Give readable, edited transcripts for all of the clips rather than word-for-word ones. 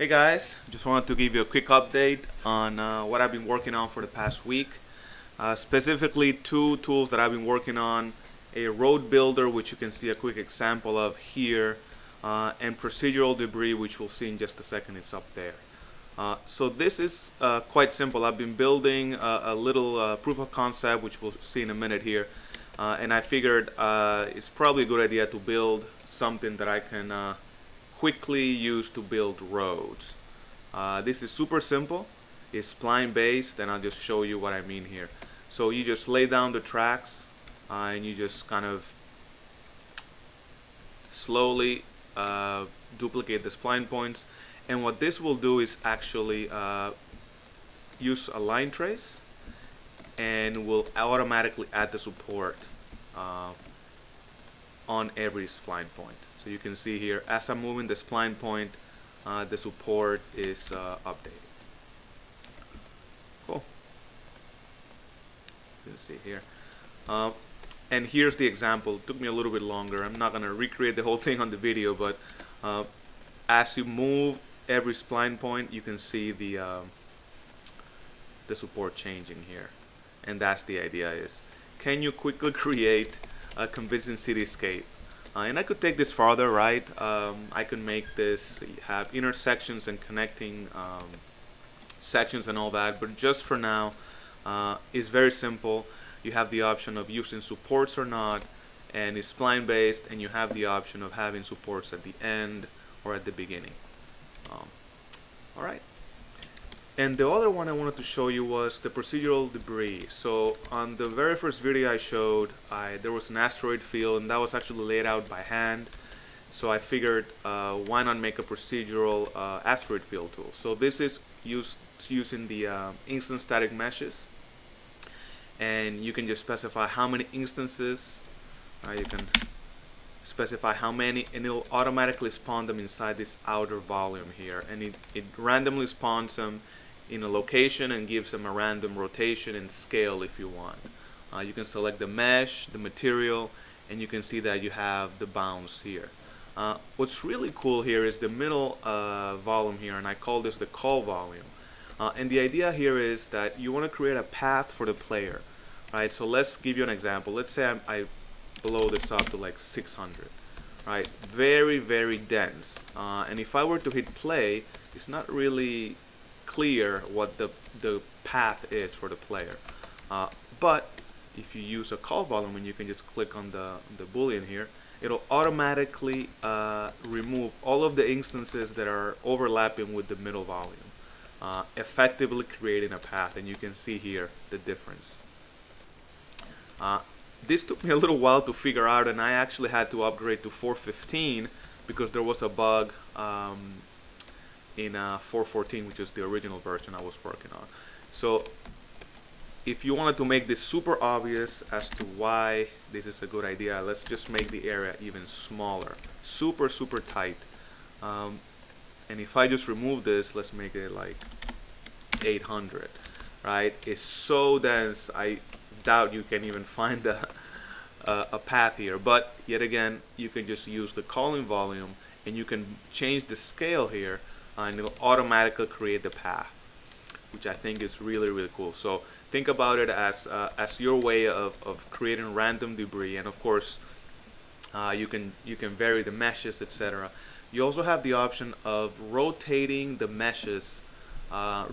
Hey guys, just wanted to give you a quick update on what I've been working on for the past week. Specifically, two tools that I've been working on: a road builder, which you can see a quick example of here, and procedural debris, which we'll see in just a second. It's up there. So this is quite simple. I've been building a little proof of concept, which we'll see in a minute here, and I figured it's probably a good idea to build something that I can quickly use to build roads. This is super simple. It's spline-based, and I'll just show you what I mean here. So you just lay down the tracks, and you just kind of slowly duplicate the spline points. And what this will do is actually use a line trace, and will automatically add the support on every spline point. So you can see here, as I'm moving the spline point, the support is updated. Cool. You can see here. And here's the example. It took me a little bit longer. I'm not going to recreate the whole thing on the video, but as you move every spline point, you can see the support changing here. And that's the idea is, can you quickly create a convincing cityscape? And I could take this farther, right? I could make this have intersections and connecting sections and all that, but just for now, it's very simple. You have the option of using supports or not, and it's spline based, and you have the option of having supports at the end or at the beginning. All right. And the other one I wanted to show you was the procedural debris. So on the very first video I showed, there was an asteroid field, and that was actually laid out by hand. So I figured, why not make a procedural asteroid field tool? So this is using the instance static meshes, and you can just specify how many instances. You can specify how many, and it'll automatically spawn them inside this outer volume here, and it randomly spawns them in a location and gives them a random rotation and scale if you want. You can select the mesh, the material, and you can see that you have the bounds here. What's really cool here is the middle volume here, and I call this the Cull Volume. And the idea here is that you want to create a path for the player, right? So let's give you an example. Let's say I blow this up to like 600, right? Very, very dense. And if I were to hit play, it's not really clear what the path is for the player. But if you use a Cull Volume, and you can just click on the boolean here, it'll automatically remove all of the instances that are overlapping with the middle volume, effectively creating a path. And you can see here the difference. This took me a little while to figure out, and I actually had to upgrade to 4.15 because there was a bug in 4.14, which is the original version I was working on. So if you wanted to make this super obvious as to why this is a good idea, let's just make the area even smaller, super tight. And if I just remove this, let's make it like 800, right? It's so dense, I doubt you can even find a path here. But yet again, you can just use the culling volume, and you can change the scale here, and it'll automatically create the path, which I think is really cool. So think about it as your way of creating random debris. And of course, you can vary the meshes, etc. You also have the option of rotating the meshes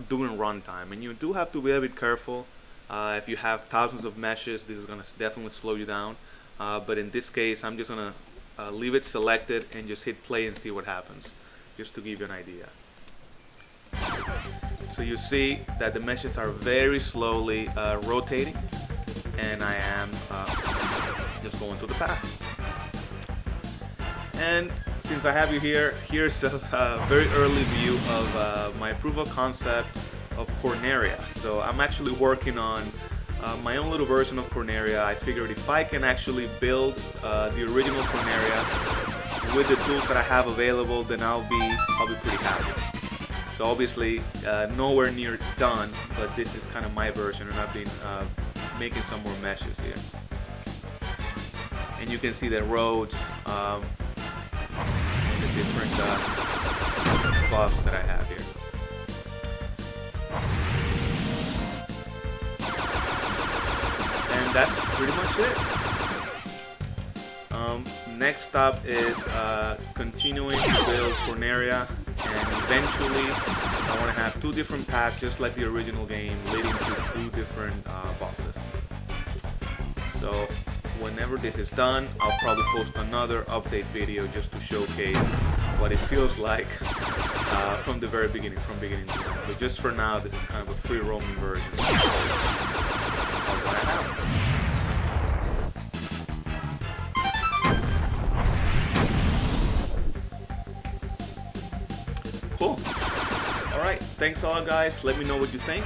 during runtime, and you do have to be a bit careful. If you have thousands of meshes, this is going to definitely slow you down. But in this case, I'm just going to leave it selected and just hit play and see what happens, just to give you an idea. So you see that the meshes are very slowly rotating, and I am just going to the path. And since I have you here, here's a very early view of my proof of concept of Corneria. So I'm actually working on my own little version of Corneria. I figured if I can actually build the original Corneria with the tools that I have available, then I'll be pretty happy. So obviously nowhere near done, but this is kind of my version, and I've been making some more meshes here. And you can see the roads, the different buffs that I have here. And that's pretty much it. Next up is continuing to build Corneria, and eventually I want to have 2 different paths, just like the original game, leading to 2 different bosses. So whenever this is done, I'll probably post another update video just to showcase what it feels like from the very beginning, from beginning to end. But just for now, this is kind of a free roaming version of what I have. Cool. Alright, thanks a lot guys. Let me know what you think,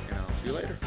and I'll see you later.